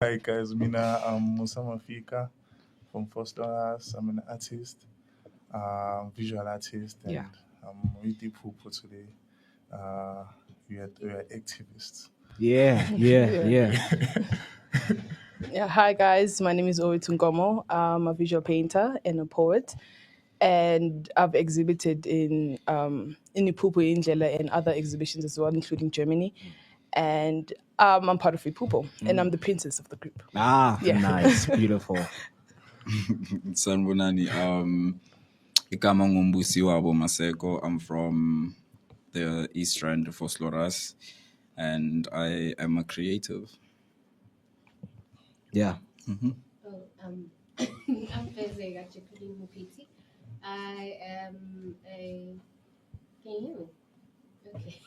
Hi guys, Mina, I'm Musa Mafika from First Hours. I'm an artist, visual artist, Yeah. and I'm with Iphupho today. Uh, we are activists. Yeah. Yeah, hi guys, my name is Owethu Nkomo. I'm a visual painter and a poet, and I've exhibited in Iphupho and other exhibitions as well, including Germany. And I'm part of Iphupho, and I'm the princess of the group. Yeah. Nice, beautiful. Sanbonani. Igama Mbusiwabo Maseko. I'm from the East Rand of Osloras, and I am a creative. Yeah. Oh, I'm Fezeka, Jacqueline Mophethe. I am a. Can you hear me? Okay.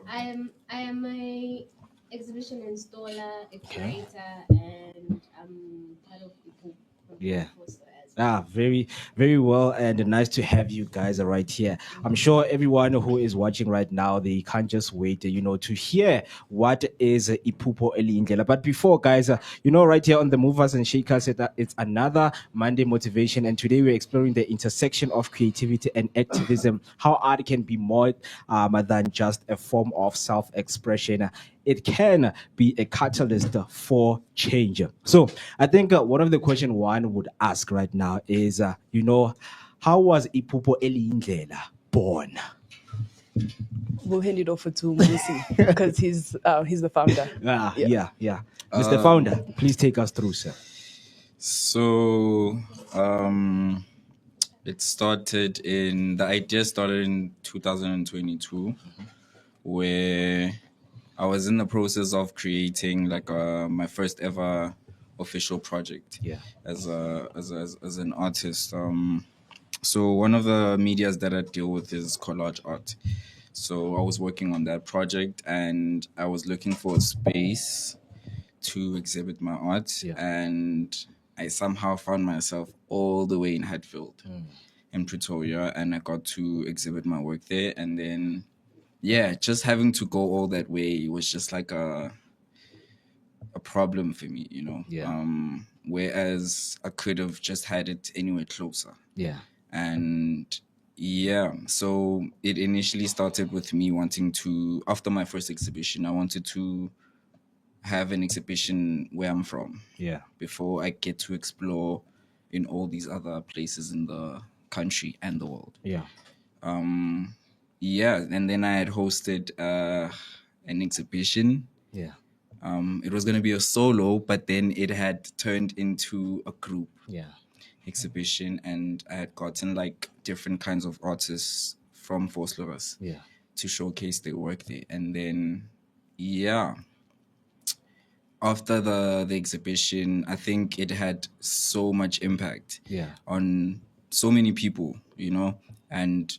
I am a exhibition installer, a curator, and I'm part of the group. Yeah. Very, very well, and nice to have you guys right here. I'm sure everyone who is watching right now, they can't just wait, to hear what is Iphupho eli'Yindlela. But before, guys, right here on the Movers and Shakers, it's another Monday motivation, and today we're exploring the intersection of creativity and activism, how art can be more than just a form of self-expression. It can be a catalyst for change. So I think one of the questions one would ask right now is, how was Iphupho eli'Yindlela born? We'll hand it over to Musi because he's the founder. Yeah. Mr. Founder, please take us through, sir. So, the idea started in 2022, where I was in the process of creating like my first ever official project. Yeah. As an artist. So one of the medias that I deal with is collage art. So I was working on that project, and I was looking for a space to exhibit my art, and I somehow found myself all the way in Hatfield, in Pretoria, and I got to exhibit my work there. And then, just having to go all that way was just like a problem for me, whereas I could have just had it anywhere closer. Yeah. And so it initially started with me wanting to, after my first exhibition, I wanted to have an exhibition where I'm from. Yeah. Before I get to explore in all these other places in the country and the world. Yeah. And then I had hosted an exhibition. Yeah. It was going to be a solo, but then it had turned into a group exhibition, and I had gotten like different kinds of artists from Vosloras to showcase their work there. And then, after the exhibition, I think it had so much impact on so many people, and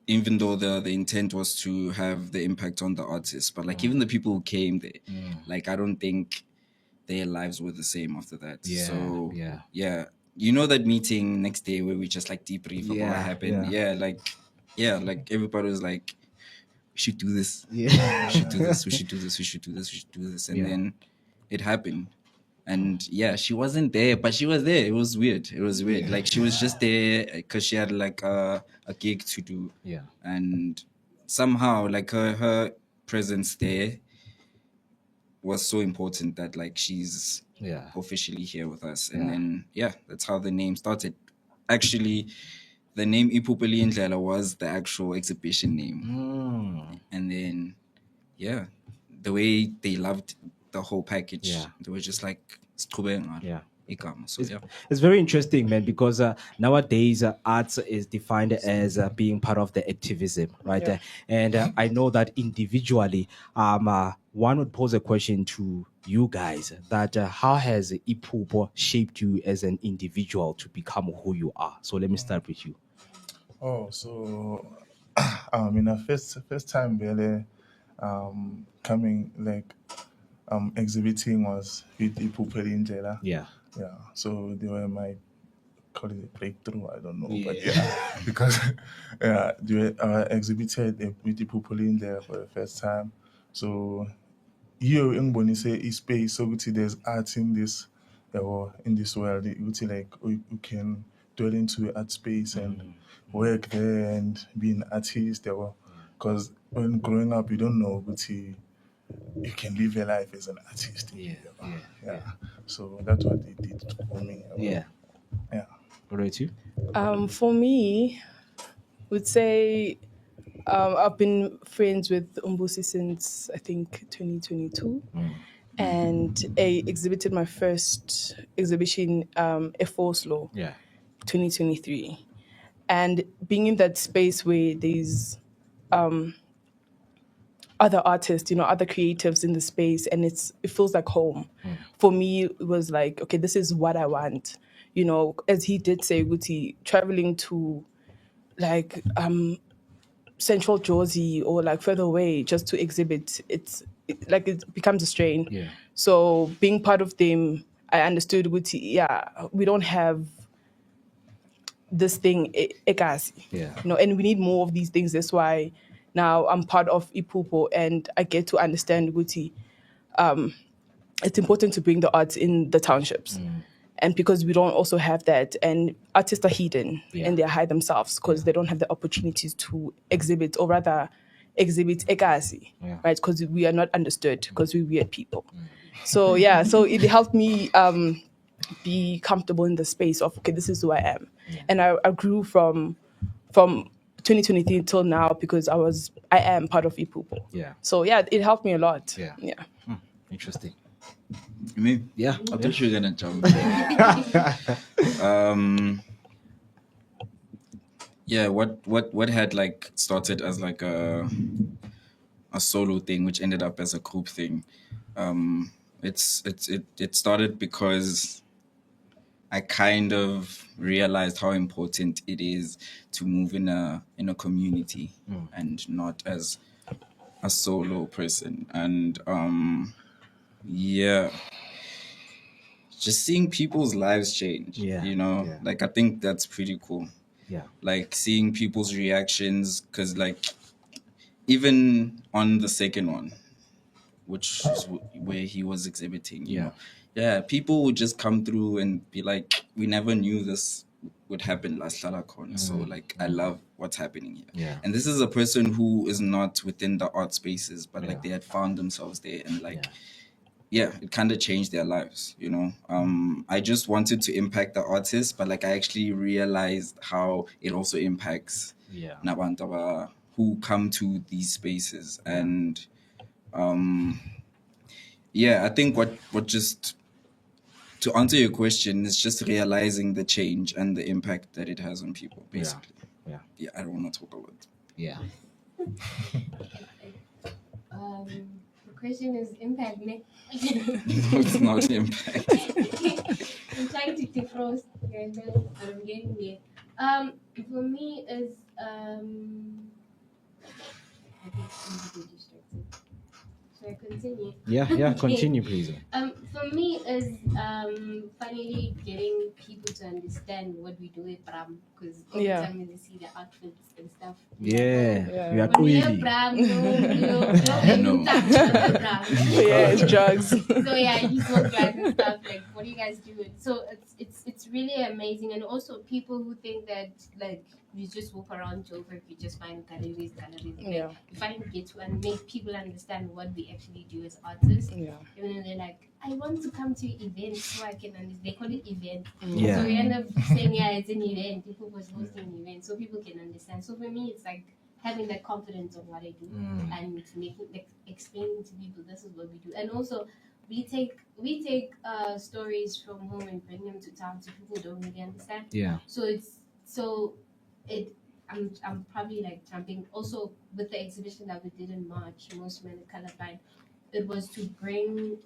even though the intent was to have the impact on the artists, but like even the people who came there, like I don't think their lives were the same after that. So that meeting next day where we just like debrief about what happened. Like everybody was like, we should do this. We should do this. We should do this. We should do this. We should do this. And then it happened. And she wasn't there, but she was there. It was weird. Like she was just there because she had like a gig to do. Yeah. And somehow like her presence there was so important that like she's officially here with us. And then that's how the name started. Actually, the name Iphupho eli'Yindlela was the actual exhibition name. And then the way they loved the whole package, they were just like so it's very interesting, man, because nowadays arts is defined as being part of the activism, right? And I know that individually, one would pose a question to you guys that how has Iphupho shaped you as an individual to become who you are? So let me start with you. So in the first time really coming like exhibiting was with Iphupho eli'Yindlela. Yeah. So they were my call it a breakthrough, I don't know, but because they were exhibited with Iphupho eli'Yindlela for the first time. So you engibonise ispace sokuthi there's art in this in this world ukuthi like you can dwell into art space and work there and be an artist because when growing up you don't know ukuthi you can live your life as an artist. So that's what it did for me. Yeah. Owethu? For me, would say I've been friends with Mbusi since I think 2022, and I exhibited my first exhibition F4 Slow, 2023, and being in that space where there's other artists, other creatives in the space, and it feels like home. For me, it was like, okay, this is what I want. As he did say, Guti, traveling to like Central Jersey or like further away just to exhibit, it becomes a strain. So being part of them, I understood Guti, we don't have this thing ekasi. And we need more of these things. That's why now I'm part of Iphupho and I get to understand Guti. It's important to bring the arts in the townships. And because we don't also have that, and artists are hidden and they hide themselves because they don't have the opportunities to exhibit, or rather exhibit ekasi, right? Because we are not understood because we're weird people. So so it helped me be comfortable in the space of, okay, this is who I am. And I grew from 2023 until now because I am part of Iphupho. So it helped me a lot. Interesting. Me? Yeah. I thought you were gonna jump. What had like started as like a solo thing, which ended up as a group thing. It started because I kind of realized how important it is to move in a community and not as a solo person. And just seeing people's lives change, like I think that's pretty cool. Like seeing people's reactions, because like even on the second one, which is where he was exhibiting, you know, people would just come through and be like, we never knew this would happen last Lalakon. So like I love what's happening here. And this is a person who is not within the art spaces, but like they had found themselves there, and like it kind of changed their lives, you know. I just wanted to impact the artists, but like I actually realized how it also impacts Nabantaba who come to these spaces. And I think what just to answer your question is just realizing the change and the impact that it has on people, basically. I don't want to talk about it. The question is impact, Nick. No, it's not impact. I'm trying to defrost, guys, but I'm getting there. For me is I think I'm a bit distracted. Should I continue? Yeah, continue, please. For me is finally getting people to understand what we do at Bram, because all the time when they see the outfits and stuff. We are When we cool. have Bram, no, Bram. It's drugs. So you smoke drugs and stuff. Like, what do you guys do? So it's really amazing, and also people who think that like you just walk around Joburg, you just find galleries. Like, you finally get to and make people understand what we actually do as artists. Even though they're like, I want to come to events so I can understand. They call it event. So we end up saying, it's an event. People was hosting an event so people can understand. So for me, it's like having that confidence of what I do and making explaining to people this is what we do. And also we take stories from home and bring them to town so people don't really understand. I'm probably like jumping also with the exhibition that we did in March, Most Men Colorblind. It was to bring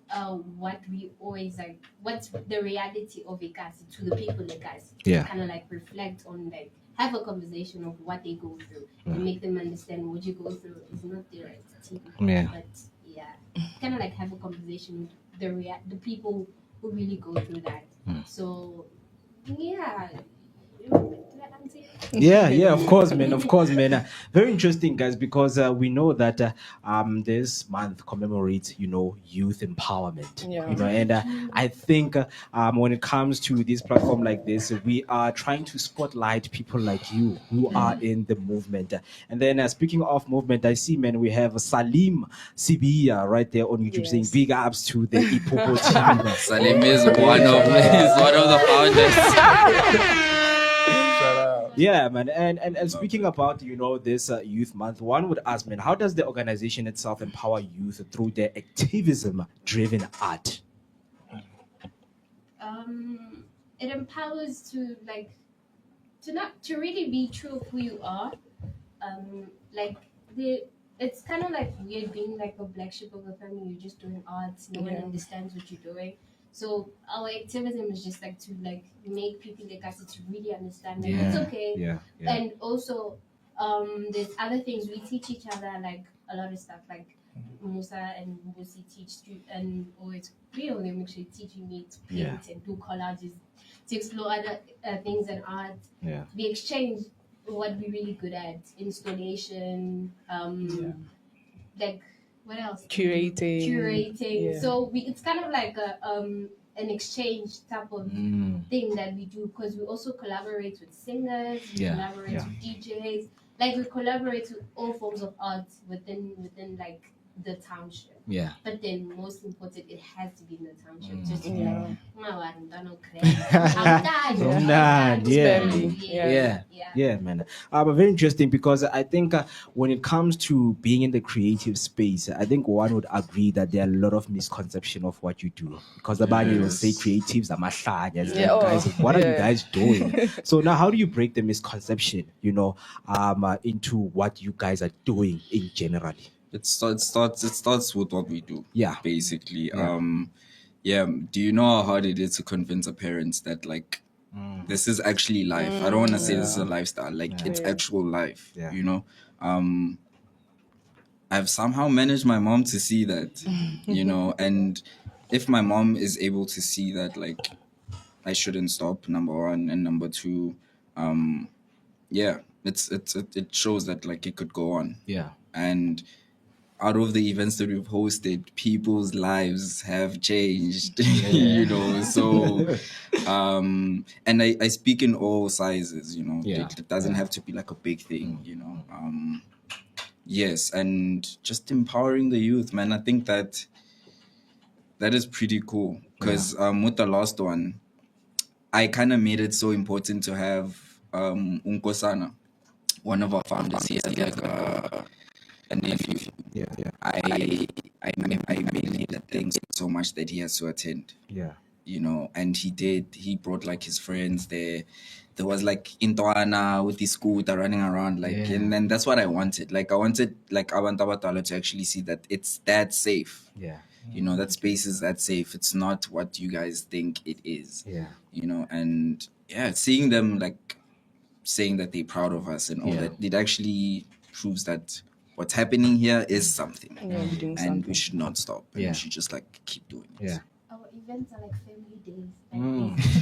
what we always like, what's the reality of Ekasi to the people Ekasi. Kind of like reflect on, like, have a conversation of what they go through and make them understand what you go through is not their entity. But kind of like have a conversation with the people who really go through that. So Yeah, of course, man. Of course, man. Very interesting, guys, because we know that this month commemorates, youth empowerment. Yeah. And I think when it comes to this platform like this, we are trying to spotlight people like you who are in the movement. And then speaking of movement, I see, man, we have Sibiya right there on YouTube saying Yes. big ups to the Iphupho team. Salim is one of the founders. Shout out. Yeah, man. And speaking about, this youth month, one would ask, man, how does the organization itself empower youth through their activism-driven art? It empowers to to really be true of who you are. Like it's kind of like weird being like a black sheep of the family. You're just doing art. No one understands what you're doing. So our activism is just like to make people like us to really understand that it's okay. Yeah. And also, there's other things we teach each other, like a lot of stuff. Like Musa and Mbusi teach and it's three of them actually teaching me to paint and do collages, to explore other things in art. Yeah. We exchange what we're really good at, installation, like what else? Curating. Yeah. So it's kind of like an exchange type of thing that we do, because we also collaborate with singers, we collaborate with DJs, like we collaborate with all forms of art within like the township. Yeah. But then most important, it has to be in the township. Just to be Yeah. like, I'm done. Yeah, man. But very interesting, because I think when it comes to being in the creative space, I think one would agree that there are a lot of misconception of what you do. Because the band will say creatives are mahlanyas. Yeah, Guys, what are you guys doing? So now, how do you break the misconception, into what you guys are doing in general? It starts with what we do. Yeah. Basically. Do you know how hard it is to convince a parent that this is actually life? I don't want to say this is a lifestyle. It's actual life. Yeah. I've somehow managed my mom to see that, and if my mom is able to see that, I shouldn't stop, number one, and number two, it shows that it could go on. Yeah. And out of the events that we've hosted, people's lives have changed, so, and I speak in all sizes, it doesn't have to be like a big thing, yes, and just empowering the youth, man. I think that is pretty cool, because with the last one, I kind of made it so important to have Nkosana, one of our founders. He has a nephew. Yeah. I made that thing so much that he has to attend. Yeah. And he brought his friends there. There was Intwana with his scooter running around, and then that's what I wanted. I wanted Abantu Abatala to actually see that it's that safe. Yeah. That space is that safe. It's not what you guys think it is. Yeah. And seeing them saying that they're proud of us and all that, it actually proves that what's happening here is something. And we should not stop. And we should just keep doing it. Yeah. Our events are like family days.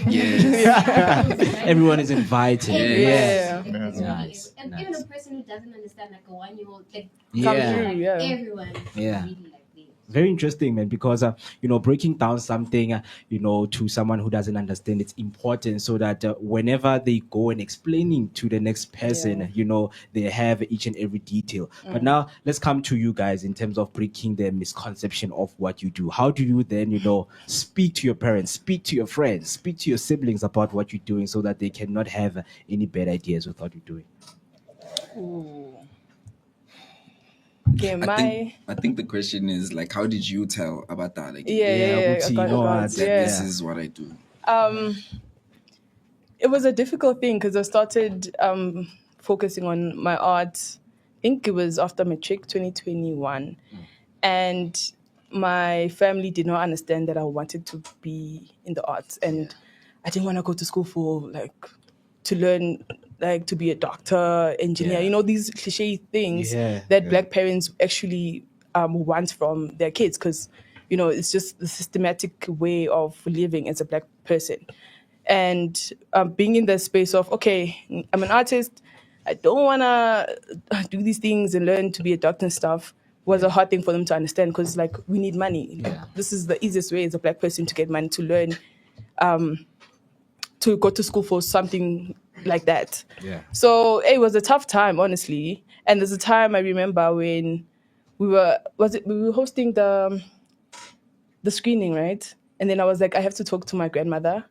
Yes. Everyone is invited. Yeah. Nice. And even a person who doesn't understand, a 1-year-old, everyone. Yeah. Really this. Very interesting, man, because breaking down something to someone who doesn't understand, it's important, so that whenever they go and explaining to the next person, they have each and every detail. But now let's come to you guys in terms of breaking the misconception of what you do. How do you then speak to your parents, speak to your friends, speak to your siblings about what you're doing, so that they cannot have any bad ideas with what you're doing? Ooh. I think the question is how did you tell about that? This is what I do. It was a difficult thing, because I started focusing on my art. I think it was after matric 2021, and my family did not understand that I wanted to be in the arts, and I didn't want to go to school for to learn to be a doctor, engineer, these cliche things that black parents actually want from their kids, because it's just the systematic way of living as a black person. and being in the space of, okay, I'm an artist, I don't want to do these things and learn to be a doctor and stuff, was a hard thing for them to understand, because like, we need money. This is the easiest way as a black person to get money, to learn, to go to school for something like that. So it was a tough time, honestly. And there's a time I remember when we were hosting the screening, right? And then I was like, I have to talk to my grandmother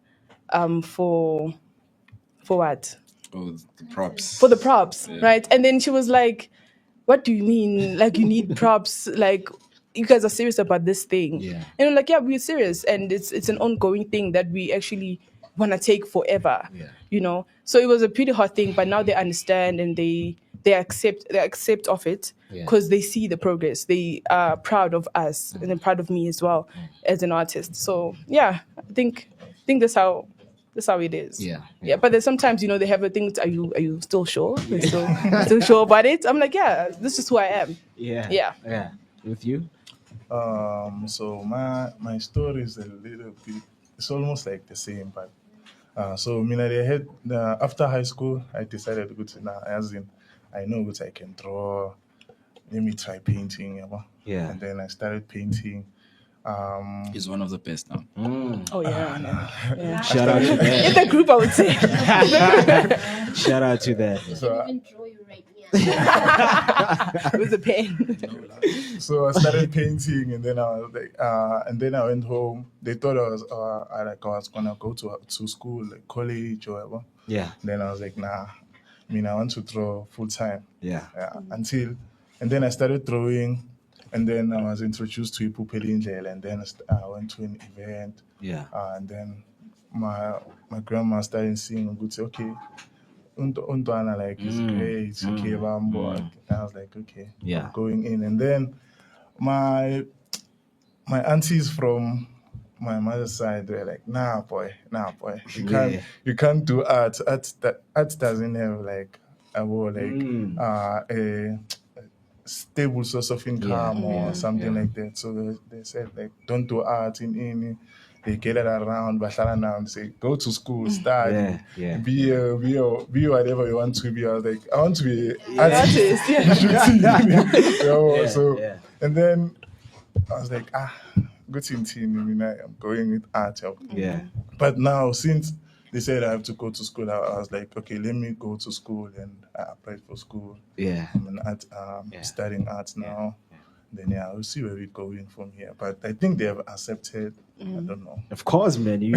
for what? Oh, the props. For the props, right? And then she was like, what do you mean? Like, you need props? Like, you guys are serious about this thing? And I'm like, yeah, we're serious. And it's an ongoing thing that we actually want to take forever, you know? So it was a pretty hard thing, but now they understand and they accept of it, because they see the progress. They are proud of us and they're proud of me as well as an artist. So yeah, I think that's how it is. Yeah. But then sometimes, they have a thing. Are you still sure? You're still sure about it? I'm like, yeah, this is who I am. Yeah. With you? So my story is a little bit. It's almost like the same, but so I had after high school, I decided to go to as in I know what I can draw. Let me try painting, and then I started painting. He's one of the best now. Oh yeah. Shout out to that. In the group, I would say. Shout out to that. I can even draw you right now. With a pen. So I started painting, and then I was like, and then I went home. They thought I was gonna go to school, like college or whatever. Then I was like, nah. I want to draw full time. And then I started drawing, and then I was introduced to Iphupho, Eliyindlela, and then I went to an event. And then my grandma started singing. Good, say, okay. Untwana, like, it's great, it's okay, Bambo. And I was like, okay, I'm going in. And then my aunties from my mother's side were like, nah boy, you can't do art. Art doesn't have like a stable source of income or something like that. So they said, like, don't do art in. They get it around, and say, go to school, study, be whatever you want to be. I was like, I want to be an artist. And then I was like, good team. I'm going with art. But now, since they said I have to go to school, I was like, okay, let me go to school, and I applied for school. I'm an art, studying arts now. Then we'll see where we're going from here. But I think they have accepted. I don't know. Of course, man. You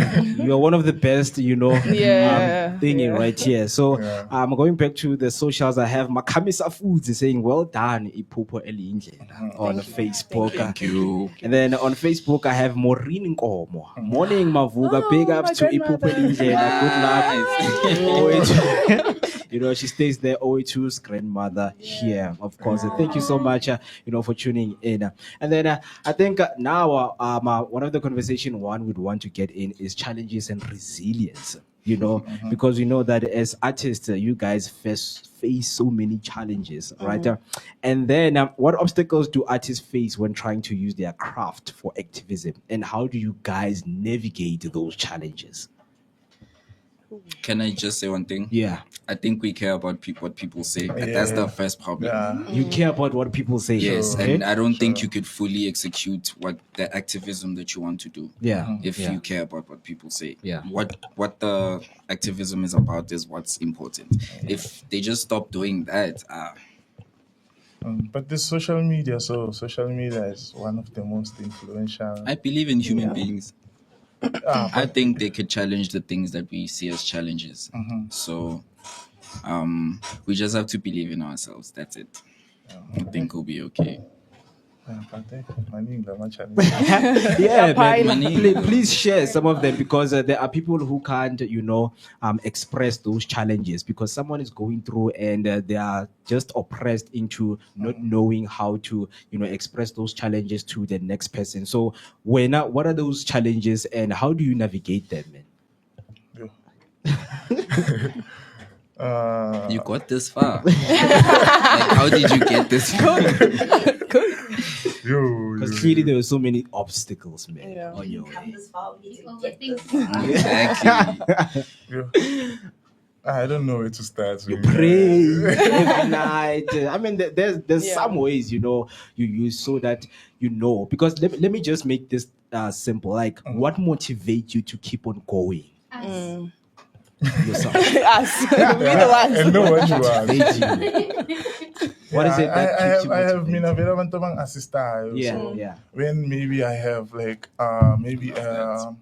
are one of the best, thinking right here. So I'm going back to the socials. I have Makamisa Foods saying, well done, Iphupho eli'Yindlela on Facebook. Thank you. And then on Facebook, I have Maureen Nkomo. Morning, Mavuka. Big ups to Iphupho eli'Yindlela. Good luck. She stays there, Owethu's grandmother here, of course. And thank you so much, for tuning in. And then I think now one of the conversation one would want to get in is challenges and resilience, because we know that as artists, you guys face so many challenges, right? And then what obstacles do artists face when trying to use their craft for activism? And how do you guys navigate those challenges? Can I just say one thing? Yeah. I think we care about what people say. And that's the first problem. You care about what people say. Yes, and I don't think you could fully execute what the activism that you want to do. If you care about what people say. What the activism is about is what's important. If they just stop doing that, but the social media is one of the most influential. I believe in human beings. I think they could challenge the things that we see as challenges. So we just have to believe in ourselves. That's it. I think we'll be okay. Please share some of them, because there are people who can't, express those challenges because someone is going through and they are just oppressed into not knowing how to, express those challenges to the next person. So what are those challenges and how do you navigate them, man? You got this far. Like, how did you get this far? Because clearly there were so many obstacles, man, on your way. Exactly. I don't know where to start. You really. pray every night. I mean, there's Yeah. some ways, you use so that because let me just make this simple. Like, what motivates you to keep on going? Yourself. Us. We the ones. I know what you are. Motivates you. What is it that keeps you I have motivated? been a very much assistant. Yeah, So yeah. when maybe I have like maybe a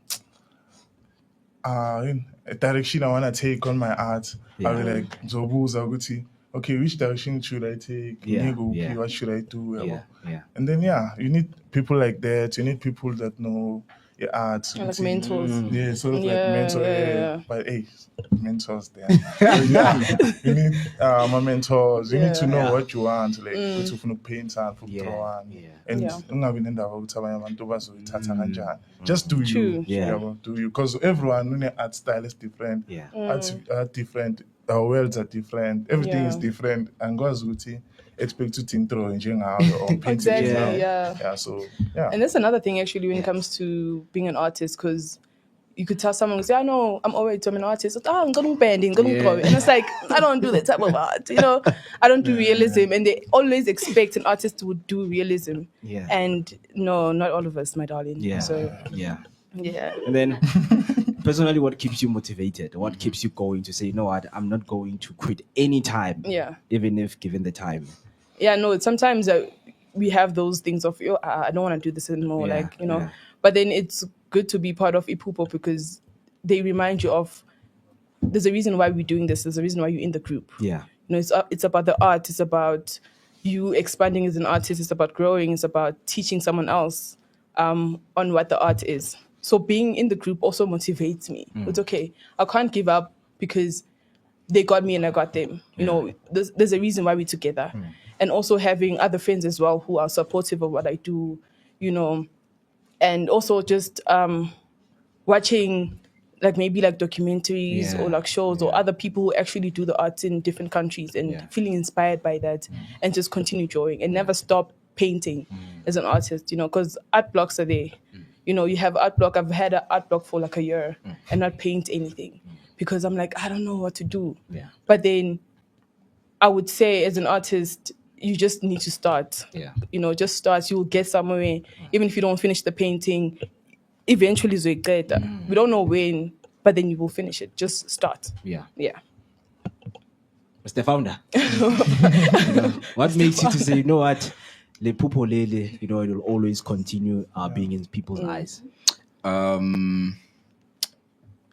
direction I want to take on my art, I'll be like, Zobuza Guti, okay, which direction should I take? Yeah, Nego, yeah. what should I do? Yeah. And then you need people like that. You need people that know your art. Like mentors. Yeah, sort of like Yeah, mentor. yeah. But hey, mentors there. You need my mentors. You need to know what you want. Like, to paint and to draw and just do you. Yeah. Do you? Because everyone art style is different. Yeah. Art different. Our worlds are different. Everything is Yeah. different. And God's Guti expect to think through engineering or painting. Exactly, Yeah. yeah. So yeah. And that's another thing actually when it comes to being an artist, because you could tell someone, say, I know, I'm an artist. I'm going to bend, I'm going to draw. And it's like, I don't do that type of art, I don't do realism. And they always expect an artist to do realism. Yeah. And no, not all of us, my darling. Yeah. So, Yeah. yeah. And then, personally, what keeps you motivated? What keeps you going to say, you know what, I'm not going to quit any time, even if given the time? Yeah, no, sometimes we have those things of, I don't want to do this anymore, Yeah. But then it's good to be part of Iphupho because they remind you of, there's a reason why we're doing this. There's a reason why you're in the group. Yeah. It's about the art. It's about you expanding as an artist. It's about growing. It's about teaching someone else on what the art is. So being in the group also motivates me. It's okay. I can't give up because they got me and I got them. There's a reason why we're together. And also having other friends as well who are supportive of what I do, and also just watching maybe documentaries or shows or other people who actually do the arts in different countries and feeling inspired by that and just continue drawing and never stop painting as an artist, because art blocks are there. You have art block. I've had an art block for a year and not paint anything because I'm like, I don't know what to do. Yeah. But then I would say as an artist, you just need to start. Yeah. Just start. You'll get somewhere. Even if you don't finish the painting, eventually we don't know when, but then you will finish it. Just start. Yeah. Yeah. Mr. Founder, what makes you to say, you know what, le pupo lele, it will always continue being in people's eyes?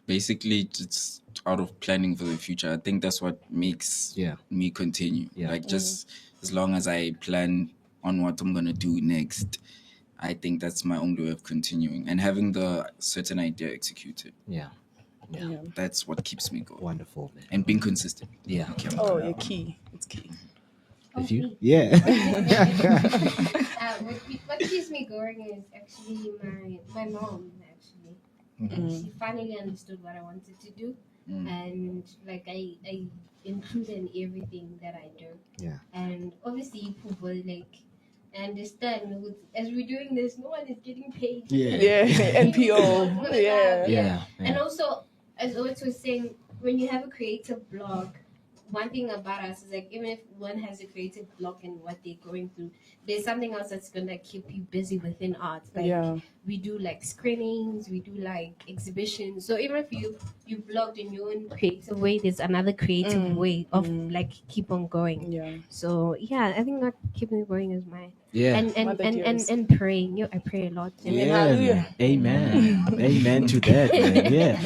Basically, it's out of planning for the future. I think that's what makes me continue. Yeah. Just as long as I plan on what I'm gonna do next, I think that's my only way of continuing and having the certain idea executed. Yeah. That's what keeps me going. Wonderful, man. And being consistent. Yeah. Oh, you're key. It's key. If you? Yeah. What keeps me going is actually my mom, actually. She finally understood what I wanted to do. And I include in everything that I do. Yeah. And obviously people I understand as we're doing this, no one is getting paid. Yeah. NPO. Yeah. And also, as Owethu was saying, when you have a creative block, one thing about us is even if one has a creative block in what they're going through, there's something else that's gonna keep you busy within art. We do screenings, we do exhibitions. So even if you blocked in your own creative way, there's another creative way of keep on going. Yeah. So I think what keeps me going is my and praying. I pray a lot. Yeah. Amen. Amen to that, man. Yeah.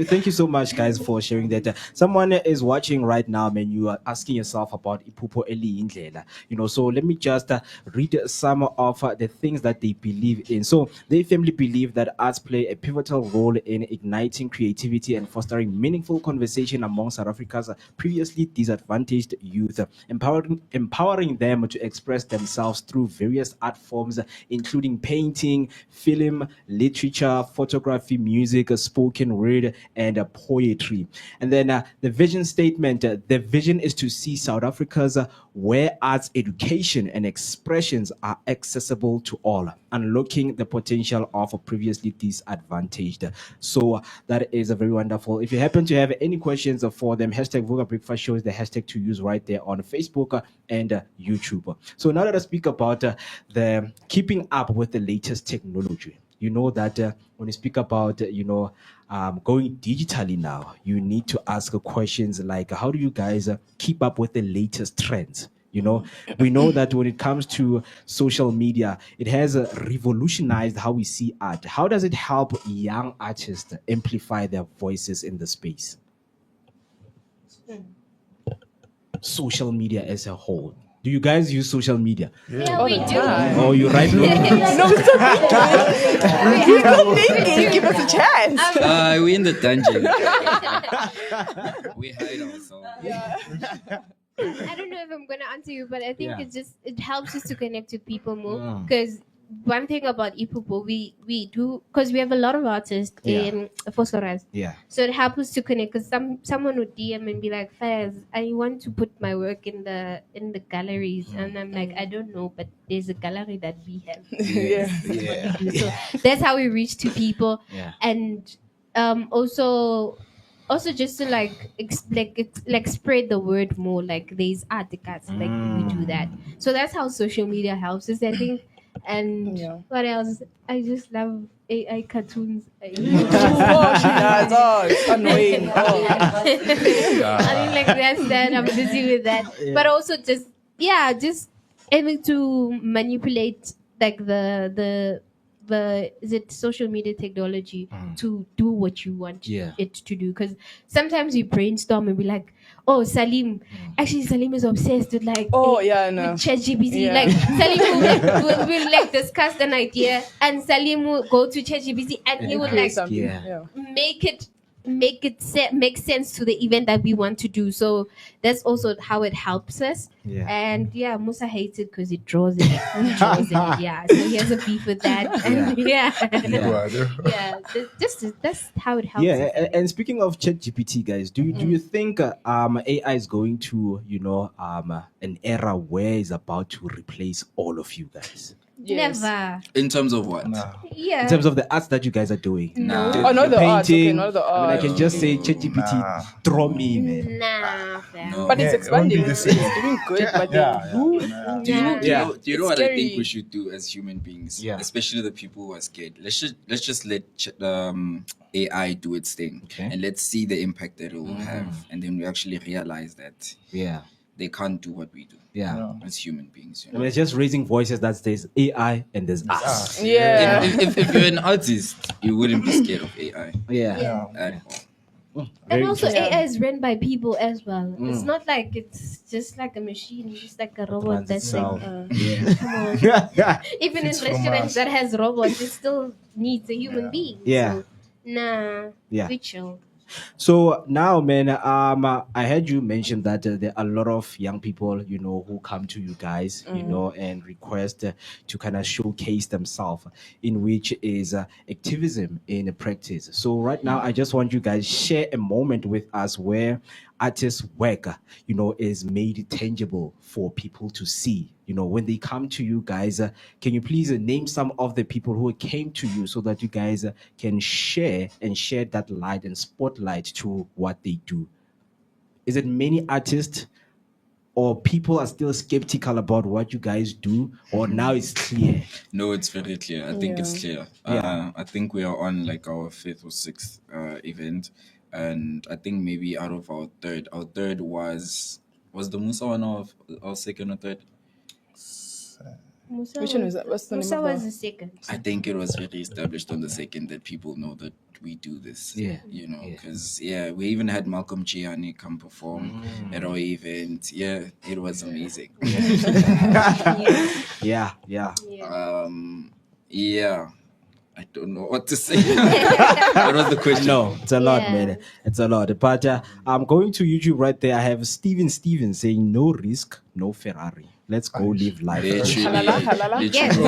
Thank you so much, guys, for sharing that. Someone is watching right now, man. You are asking yourself about Iphupho eli'Yindlela. So let me just read some of the things that they believe in. So they firmly believe that arts play a pivotal role in igniting creativity and fostering meaningful conversation among South Africa's previously disadvantaged youth, empowering them to express themselves through various art forms, including painting, film, literature, photography, music, spoken word, and poetry. And then the vision statement, the vision is to see South Africa's where arts education and expressions are accessible to all, unlocking the potential of previously disadvantaged. So that is a very wonderful. If you happen to have any questions for them, hashtag Vooka Breakfast Show is the hashtag to use right there on Facebook and YouTube. So now let us speak about the keeping up with the latest technology. You know that when you speak about, going digitally now, you need to ask questions like, how do you guys keep up with the latest trends? You know, we know that when it comes to social media, it has revolutionized how we see art. How does it help young artists amplify their voices in the space? Social media as a whole. Do you guys use social media? Yeah, we do. Oh, you write notes? No, it's okay. He's not thinking. Give us a chance. We're in the dungeon. We hide ourselves. I don't know if I'm gonna answer you, but I think it helps us to connect with people more. Mm. Because one thing about Iphupho, we do, because we have a lot of artists in Fosoras. Yeah. So it helps us to connect. Because someone would DM and be like, Faz, I want to put my work in the galleries, and I'm like, I don't know, but there's a gallery that we have. So that's how we reach to people. Yeah. And also just to like spread the word more, like there's articles, like we do that. So that's how social media helps us, I think. And what else? I just love AI cartoons. Oh, she does. Oh, it's annoying. I mean, like that's that. I'm busy with that. But also just able to manipulate like the is it social media technology to do what you want it to do. Because sometimes we brainstorm and be like, oh, Salim is obsessed with like with ChatGPT. Yeah. Like Salim will like discuss an idea, and Salim will go to ChatGPT and he would like make sense to the event that we want to do. So that's also how it helps us. And Musa hates it because it draws it. So he has a beef with that. That's how it helps us. And speaking of ChatGPT, guys, do you think AI is going to an era where it's about to replace all of you guys? Yes. Never. In terms of what? Yeah. In terms of the arts that you guys are doing. Nah. Oh, not the art. Okay, painting. not the I art. mean, I can just say ChatGPT, draw me, man. Nah, fam. No. But it's expanding. it won't be the It's same. doing good. But Do you know It's what I think scary. we should do as human beings? Yeah. Especially the people who are scared. Let's just let AI do its thing, and let's see the impact that it will have, and then we actually realize that they can't do what we do. As human beings. I mean, it's just raising voices that says AI and there's us. Yeah. If you're an artist, you wouldn't be scared of AI. At all. And also AI is run by people as well. It's not like it's just like a machine, just like a robot that's like come on. Even in restaurants that has robots, it still needs a human being. So, we chill. So now, man, I heard you mention that there are a lot of young people, who come to you guys, and request to kind of showcase themselves, in which is activism in practice. So right now, I just want you guys share a moment with us where artists' work, is made tangible for people to see. When they come to you guys, can you please name some of the people who came to you so that you guys can share that light and spotlight to what they do? Is it many artists, or people are still skeptical about what you guys do, or now it's clear? No, it's very clear. I think it's clear. I think we are on like our 5th or 6th event, and I think maybe out of our third was the Musa one, or our second or third? Musa Which one was that? What's the Musa name of was the- the second. I think it was very established on the second that people know that we do this. Because we even had Malcolm Gianni come perform at our event. It was amazing. I don't know what to say. What was the question? No, it's a lot, man. It's a lot. But I'm going to YouTube right there. I have Steven saying, no risk, no Ferrari. Let's go live life. Yes, you It's get.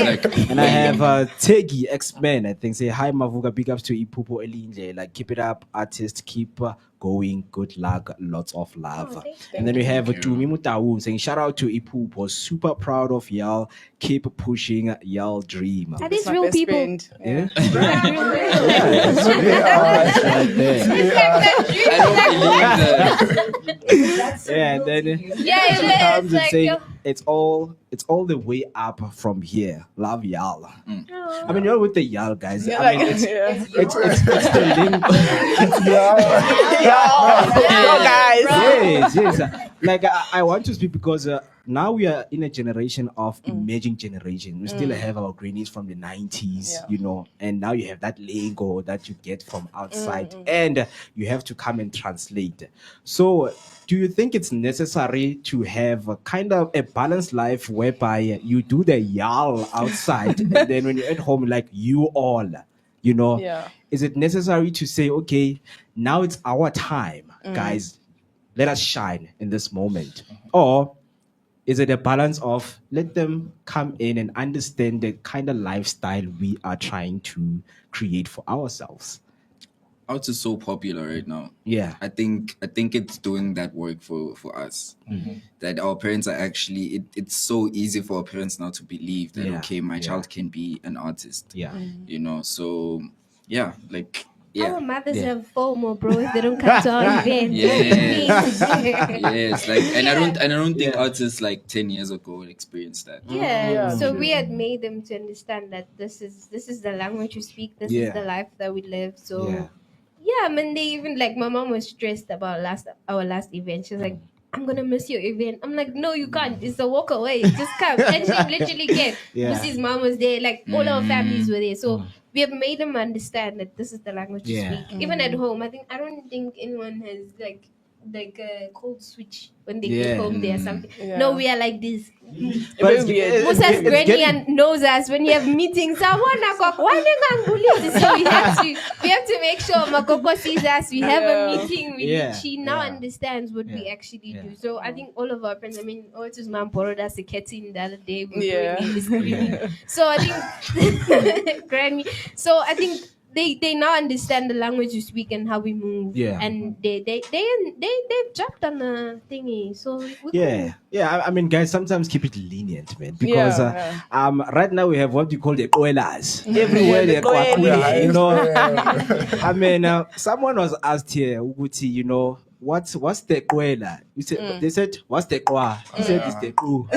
like, And I have Tegi X-Men, I think, say hi Mavuka, big ups to Iphupho eli'Yindlela. Like keep it up, artist, keep going, good luck, lots of love. thank And then we have you. Tumi Mutawu saying shout out to Iphupho, super proud of y'all, keep pushing y'all dream. Are these My real best people? friend. Yeah. Yeah. Right there. I don't believe that. Yeah, and then Yeah, she it comes is. and Like, saying yo. it's all the way up from here. Love y'all. Oh. I mean, you're with the y'all guys. Yeah, I mean, like, it's yeah. it's the link. Yo, guys. Yes. Like I want to speak because now we are in a generation of emerging generation. We still have our grannies from the 90s, Yeah. you know, and now you have that lingo that you get from outside, and you have to come and translate. So, do you think it's necessary to have a kind of a balanced life whereby you do the y'all outside, and then when you're at home, like you all, you know? Yeah. Is it necessary to say, okay, now it's our time, guys? Let us shine in this moment. Or is it a balance of let them come in and understand the kind of lifestyle we are trying to create for ourselves? Out is so popular right now. Yeah. I think it's doing that work for us. That our parents are actually it's so easy for our parents now to believe that Yeah, okay, my yeah. child can be an artist. Yeah. You know, so yeah, like yeah. Our mothers Yeah. have FOMO, bro, if they don't come to our event. Yes. Yes, like and I don't think Yeah. artists like 10 years ago experienced that. Yeah. So true. we had made them to understand that this is the language we speak, this Yeah. is the life that we live. So Yeah. yeah, I mean, they even like my mom was stressed about our last event. She was like, "I'm gonna miss your event." I'm like, "No, you can't. It's a walk away. Just come." And she literally came. Yeah. Lucy's mom was there. Like all our families were there. So we have made them understand that this is the language we Yeah. speak. Even at home, I don't think anyone has like a cold switch when they Yeah. get home. There or something. Yeah. No, we are like this. But It's weird. Musa's granny getting- and knows us when you have meetings. So we have to make sure Makoko sees us. We have a meeting. She now understands what we actually do. So I think all of our friends. I mean, Owethu's mom borrowed us a ketting the other day. We were doing this screening. So I think granny. So I think they now understand the language we speak and how we move. Yeah. And they've jumped on a thingy. So we Yeah, yeah. I mean, guys, sometimes keep it lenient, man, because Yeah, right now we have what we call the koelas everywhere. the They're koelas. you know. I mean, someone was asked here, Uguti, you know, what's the koela? They said, what's the koa? He said, it's the ku.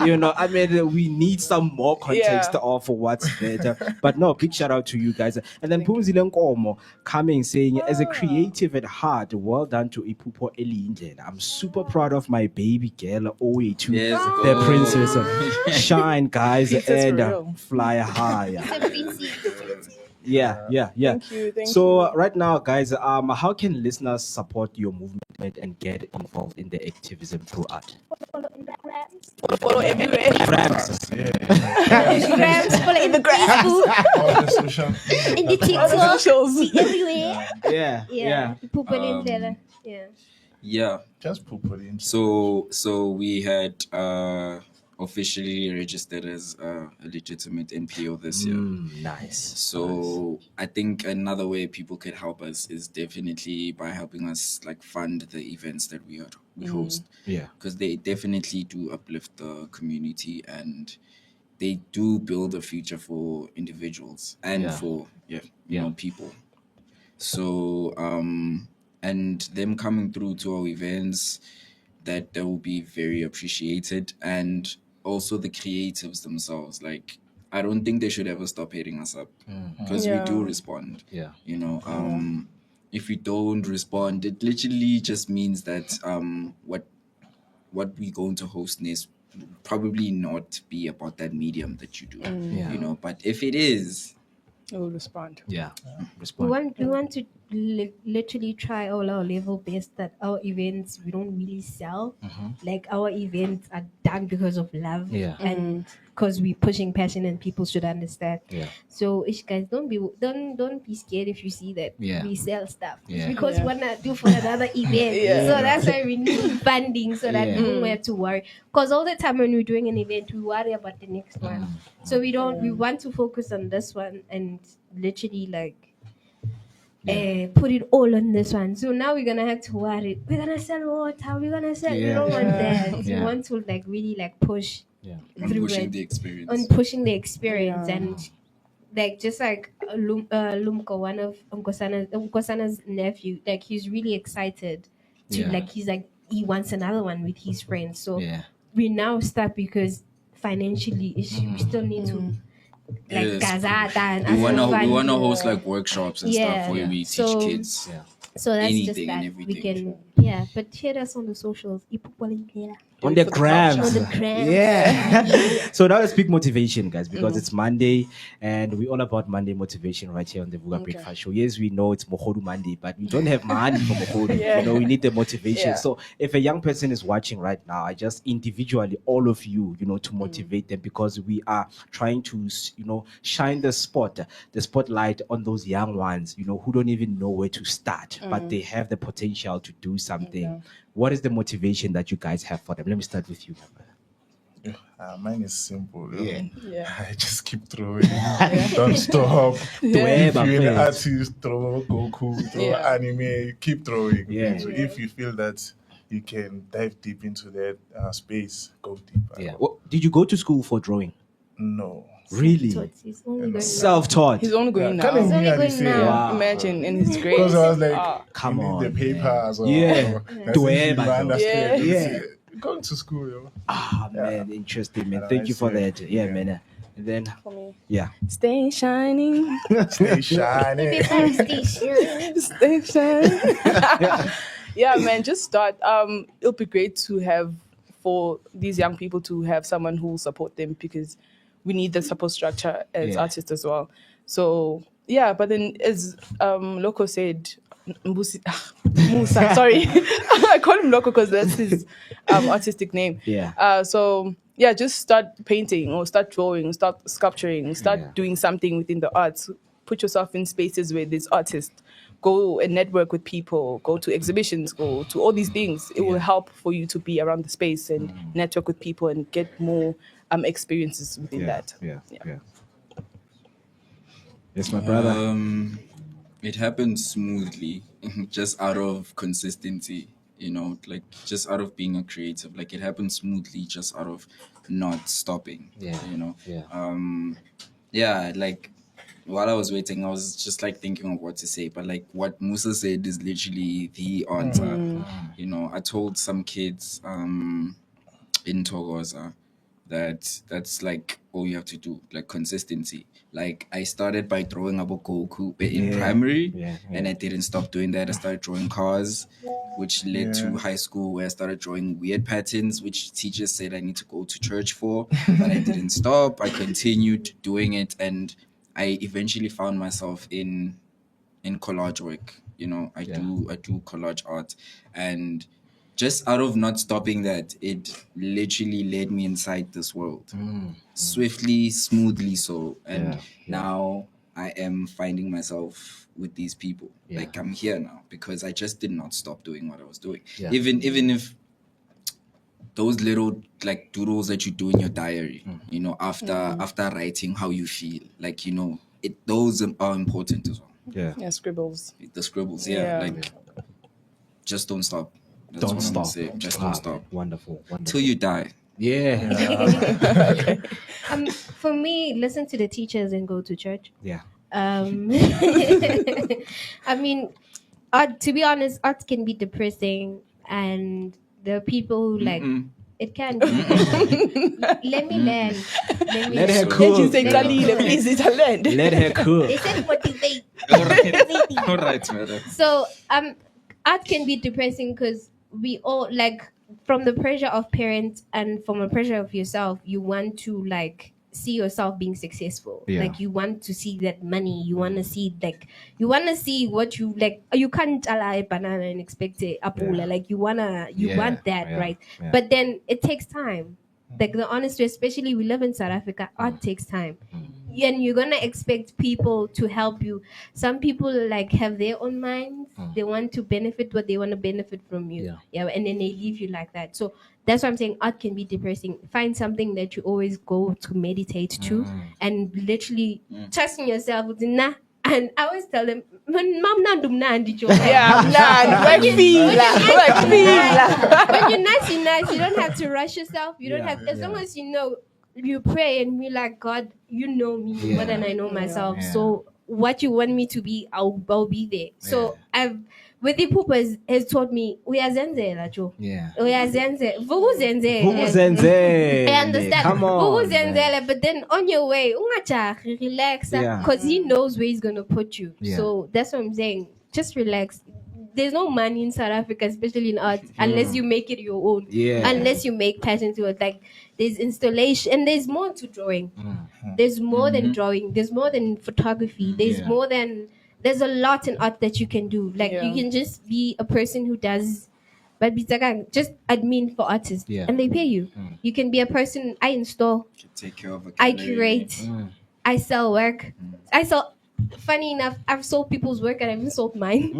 You know, I mean, we need some more context Yeah. of what's better. But no, big shout out to you guys. And then Pumzile Nkomo coming saying, as a creative at heart, well done to Iphupho eli'Yindlela. I'm super proud of my baby girl, Owethu, Yes, the go. princess. Shine, guys, Princess for and real. fly higher. Yeah. Thank you. So right now, guys, how can listeners support your movement and get involved in the activism through art? Follow everywhere. Grams, follow in the Facebook, All the social. in the All the TikTok, socials. everywhere. Yeah. Eliyindlela. Yeah. Yeah. Just put it in. So we had officially registered as a legitimate NPO this year. Nice. So I think another way people could help us is definitely by helping us like fund the events that we host. Yeah. Because they definitely do uplift the community and they do build a future for individuals and for you know people. So and them coming through to our events, that will be very appreciated. And also the creatives themselves, like I don't think they should ever stop hitting us up because we do respond. Yeah. You know, if we don't respond, it literally just means that what we're going to host is probably not be about that medium that you do. You know, but if it is, We'll respond. Yeah. We want to literally try all our level best that our events we don't really sell. Like our events are done because of love and because we're pushing passion and people should understand. So ish guys, don't be scared if you see that we sell stuff. It's because we're not due for another event. So that's why we need funding so that we don't have to worry. Because all the time when we're doing an event, we worry about the next one. So we want to focus on this one and literally like put it all on this one. So now we're gonna have to worry. We're gonna sell water. We're gonna sell. We don't want that. We want to like really like push through on pushing the experience. the experience and like just like Lumko, one of Nkosana's nephew, like he's really excited to like he's like he wants another one with his friends. So we now start because financially we still need to like gazata and we wanna host like workshops and stuff where we teach kids so that's anything just that and everything. we can but hit us on the socials Iphupho on the grams. yeah. So now let's speak motivation, guys, because it's Monday and we're all about Monday motivation right here on the Vooka Breakfast Show. Yes, we know it's Mohodu Monday, but we don't have money for Mohodu. You know, we need the motivation. So if a young person is watching right now, I just individually, all of you, you know, to motivate them because we are trying to, you know, shine the spotlight on those young ones, you know, who don't even know where to start, but they have the potential to do something. What is the motivation that you guys have for them? Let me start with you, my brother. Mine is simple. I just keep throwing. Don't stop. If you're an artist, throw Goku, throw anime, keep throwing. So if you feel that you can dive deep into that space, go deep. Did you go to school for drawing? No. Really? Self-taught. He's only going now. Wow. Imagine in his grades. Because I was like, come on, the papers. Going to school, yo. Man, interesting, man. Thank you for that. Man. And then, For me. Stay shining. Stay shining. Stay shining. Man, just start. It'll be great to have for these young people to have someone who will support them because we need the support structure as artists as well. So but then as Loco said, Musa, sorry, I call him Loco because that's his artistic name. Just start painting or start drawing, start sculpturing, start doing something within the arts. Put yourself in spaces where there's artists. Go and network with people, go to exhibitions, go to all these things. It will help for you to be around the space and network with people and get more experiences within that. Yes, my brother. It happens smoothly, just out of consistency, you know, like just out of being a creative. Like it happens smoothly, just out of not stopping. You know. Like while I was waiting, I was just like thinking of what to say, but like what Musa said is literally the answer. You know, I told some kids in Togoza that's like all you have to do, like consistency. Like I started by drawing about Goku in primary and I didn't stop doing that. I started drawing cars, which led to high school where I started drawing weird patterns, which teachers said I need to go to church for, but I didn't stop. I continued doing it and I eventually found myself in collage work. You know, I do collage art, and just out of not stopping that, it literally led me inside this world swiftly, smoothly so. And now I am finding myself with these people. Like I'm here now because I just did not stop doing what I was doing. Even if those little like doodles that you do in your diary, you know, after writing how you feel, like, you know, those are important as well. Scribbles. The scribbles, like just don't stop. That's don't stop. Just don't stop. Wonderful. Till you die. For me, listen to the teachers and go to church. I mean, art, to be honest, art can be depressing, and there are people who like it can be. Let me learn. Let her cook. You say please, it's a land. Let her cook. They said motivate. All right, madam. So art can be depressing because we all like from the pressure of parents and from the pressure of yourself, you want to like see yourself being successful. Yeah. Like you want to see that money. You want to see what you like. You can't allow a banana and expect a apple. Yeah. Like you want that, Yeah. right? Yeah. But then it takes time. Like the honest way, especially we live in South Africa, art takes time. And you're gonna expect people to help you. Some people like have their own minds. They want to benefit what they want to benefit from you. Yeah, and then they leave you like that. So that's why I'm saying art can be depressing. Find something that you always go to meditate to and literally trust in yourself. Nah. And I always tell them, when you're nice, you're nice. You don't have to rush yourself. You don't have, as long as you know, you pray and be like, God, you know me more than I know myself. So what you want me to be, I'll be there. So with Iphupho has taught me, uyazenzela Joe. Uyazenzela. Vuvuzenzele. I understand. Come on. Vuvuzenzele, but then on your way, ungajahi, relax, because he knows where he's gonna put you. So that's what I'm saying. Just relax. There's no money in South Africa, especially in art, unless you make it your own. Unless you make passion to it. Like there's installation, and there's more to drawing. There's more than drawing. There's more than photography. There's more than. There's a lot in art that you can do. Like you can just be a person who does, but just admin for artists, and they pay you. You can be a person. I install. Take care of a I gallery. curate. I sell work. I sell. Funny enough, I've sold people's work and I haven't sold mine.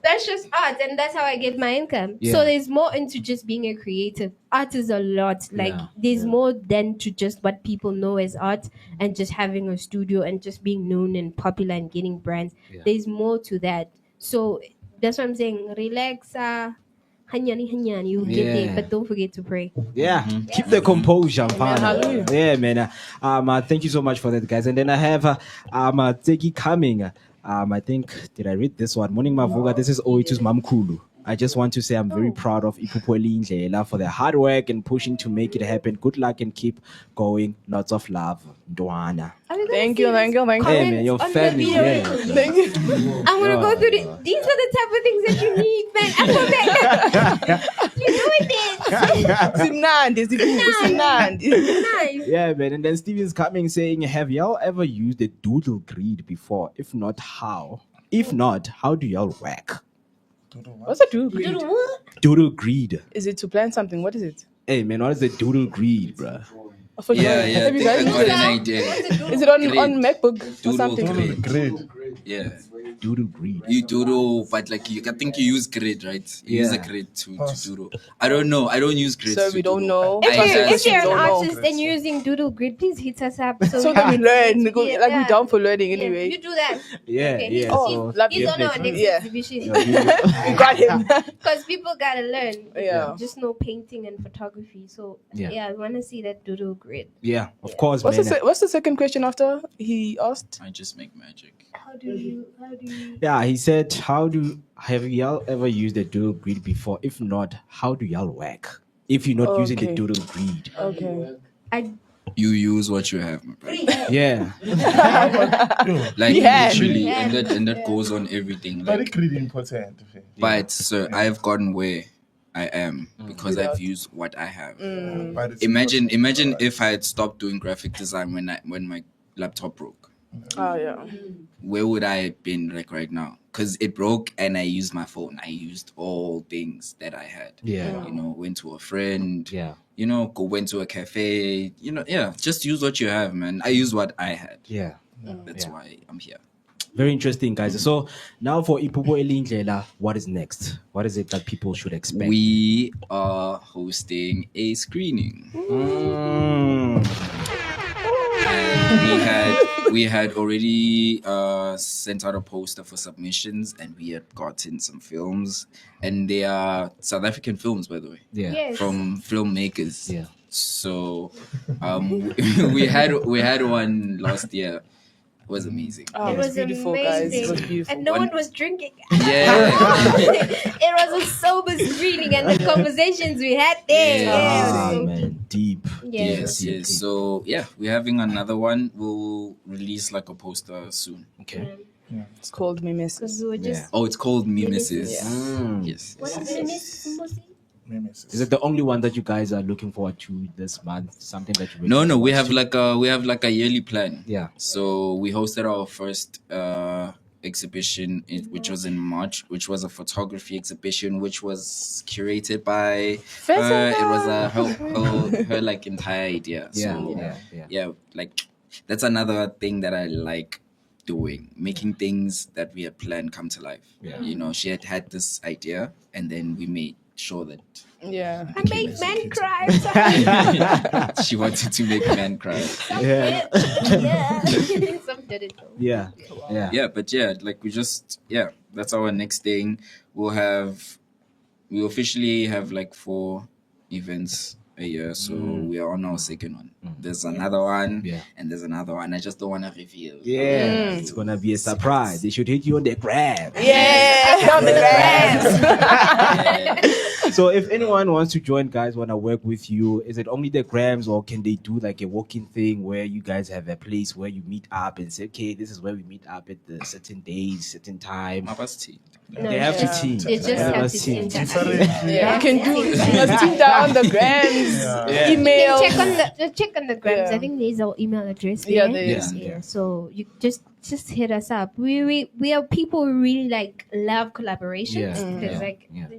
That's just art, and that's how I get my income. So there's more into just being a creative. Art is a lot. Like there's more than to just what people know as art and just having a studio and just being known and popular and getting brands. There's more to that. So that's what I'm saying. Relax. Hanyani, you'll get there, but don't forget to pray. Keep the composure, Hallelujah. man. Thank you so much for that, guys. And then I have Teki coming. I think, did I read this one? Morning Mavuga, this is Owethu's Mamkulu. I just want to say I'm very proud of Iphupho Eliyindlela for their hard work and pushing to make it happen. Good luck and keep going. Lots of love. Ndwana. Thank you. Hey man, your family. Thank you. I want to go through these are the type of things that you need, man. You know it is. Nice. Yeah, man. And then Steven's coming saying, have y'all ever used a doodle grid before? If not, how? If not, how do y'all whack? What's a doodle grid? Doodle grid. Is it to plan something? What is it? Hey man, what is the doodle grid, bruh? Have you guys I got used an it? idea. Is it on MacBook or Doodle something? grid. Great. Yeah. Doodle grid. You doodle, but like I think you use grid, right? You use a grid to doodle. I don't know. I don't use grid. So we don't know. If you're an don't know. artist and you're using doodle grid, please hit us up. So that we learn. We're down for learning anyway. You do that. Yeah. Oh, love He's you. on our next Yeah. exhibition. We got him. Because people gotta learn. Yeah. Just know painting and photography. So I want to see that doodle grid. Yeah, of course, What's man. what's the second question after he asked? I just make magic. How do you? Yeah, he said, have y'all ever used a doodle grid before? If not, how do y'all whack? If you're not using the doodle grid. Okay. You use what you have, my brother. Yeah. Like literally, and that goes on everything. Very Like, really important. but so I've gotten where I am because I've used what I have. But it's Imagine important. if I had stopped doing graphic design when my laptop broke. Oh yeah. Where would I have been like right now? Because it broke and I used my phone. I used all things that I had. Yeah. You know, went to a friend. Yeah. You know, went to a cafe. You know, just use what you have, man. I used what I had. Yeah. That's why I'm here. Very interesting, guys. So now for Iphupho Eliyindlela, what is next? What is it that people should expect? We are hosting a screening. And we had already sent out a poster for submissions, and we had gotten some films, and they are South African films, by the way. Yeah. Yes. From filmmakers. Yeah. So we had one last year. It was amazing. Oh, It it was was beautiful, amazing. guys. It was beautiful. And no one was drinking. Yeah. It was a sober screening, and the conversations we had there. Ah, Yeah. man, deep. Yes. Deep. So we're having another one. We'll release like a poster soon. Okay. It's called Mimesis. Because we were just. Oh, it's called Mimesis. Yeah. Yes. What is it, Miss Mbusi? Mimesis. Is it the only one that you guys are looking forward to this month? Something that you No, we have like a yearly plan. Yeah. So we hosted our first exhibition, which was in March, which was a photography exhibition, which was curated by Fezeka. it was her like entire idea. So like that's another thing that I like doing, making things that we had planned come to life. You know, she had this idea, and then we made sure that I made men cry. she wanted to make men cry. Some did it though. Yeah. But like that's our next thing. We officially have like 4 events a year, so we are on our second one. There's another one, and there's another one. I just don't want to reveal. It's gonna be a surprise. They should hit you on the gram. On the gram. So if anyone wants to join, guys, want to work with you, is it only the grams, or can they do like a walking thing where you guys have a place where you meet up and say, okay, this is where we meet up at the certain days, certain time? They have to team. They just have to team. You can do team down on the grams, email. Check on the grams. I think there's our email address. There is. So you just hit us up. We are people who really like love collaborations because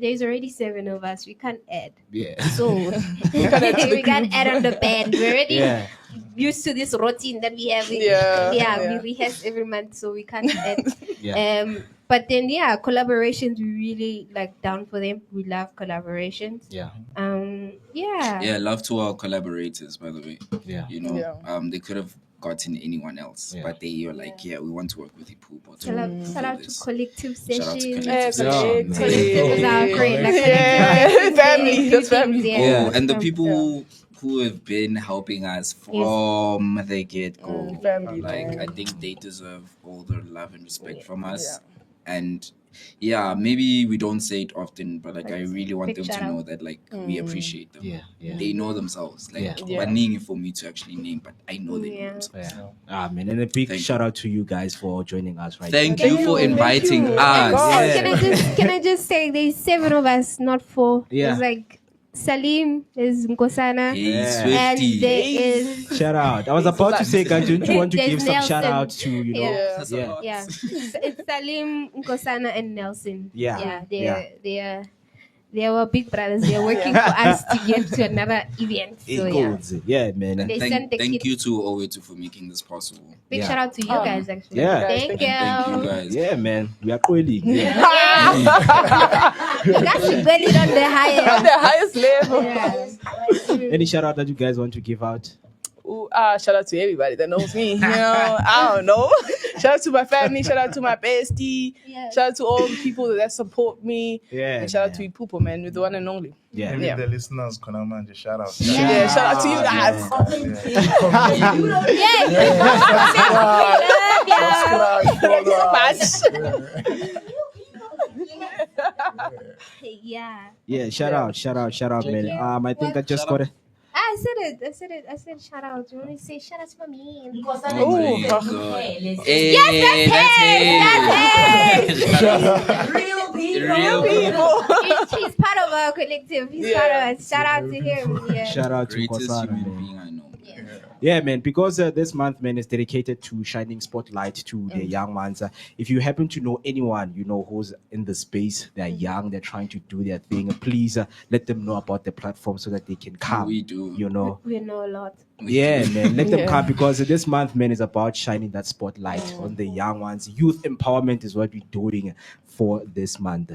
there's already 7 of us. We can't add. So we can't add on the band. We're already used to this routine that we have. We rehearse every month, so we can't add. But then collaborations, we really like down for them. We love collaborations. Love to our collaborators, by the way. You know, they could have gotten anyone else, but they were like, we want to work with Iphupho. Shout out to Collective Sessions. Collective is our great. Family. That's family. And the people who have been helping us from the get-go. Like, I think they deserve all the love and respect from us. And maybe we don't say it often, but like I really want them to know that like we appreciate them. They know themselves. Like one name for me to actually name, but I know they know themselves. Man, and a big shout out to you guys for joining us Thank you for inviting us. Can I just say there's 7 of us, not 4. It's like Salim, is Nkosana, and there is shout out. I was about to say, guys, don't you want to give some Nelson. shout out to It's Salim, Nkosana, and Nelson. They are our big brothers. They are working for us to get to another event. So man. And thank you to Owethu for making this possible. Big shout out to you guys, actually. Thank you guys. Yeah, man. We are coily. You guys should get it on the highest level. Any shout out that you guys want to give out? Shout out to everybody that knows me. You know, I don't know. Shout out to my family. Shout out to my bestie. Shout out to all the people that support me. And shout out to Iphupho, man, with the one and only. The listeners, man, just shout out. Shout out to you guys. Shout out, man. I think I just got it. I said shout out. You want to say shout out to me? That's Real people. He's part of our collective. He's part of us. Shout out to him. Shout out to Nkosana, man. Man, because this month, man, is dedicated to shining spotlight to the young ones. If you happen to know anyone, you know, who's in the space, they're young, they're trying to do their thing, please let them know about the platform so that they can come. We do. You know. We know a lot. Man, let them come, because this month, man, is about shining that spotlight on the young ones. Youth empowerment is what we're doing for this month.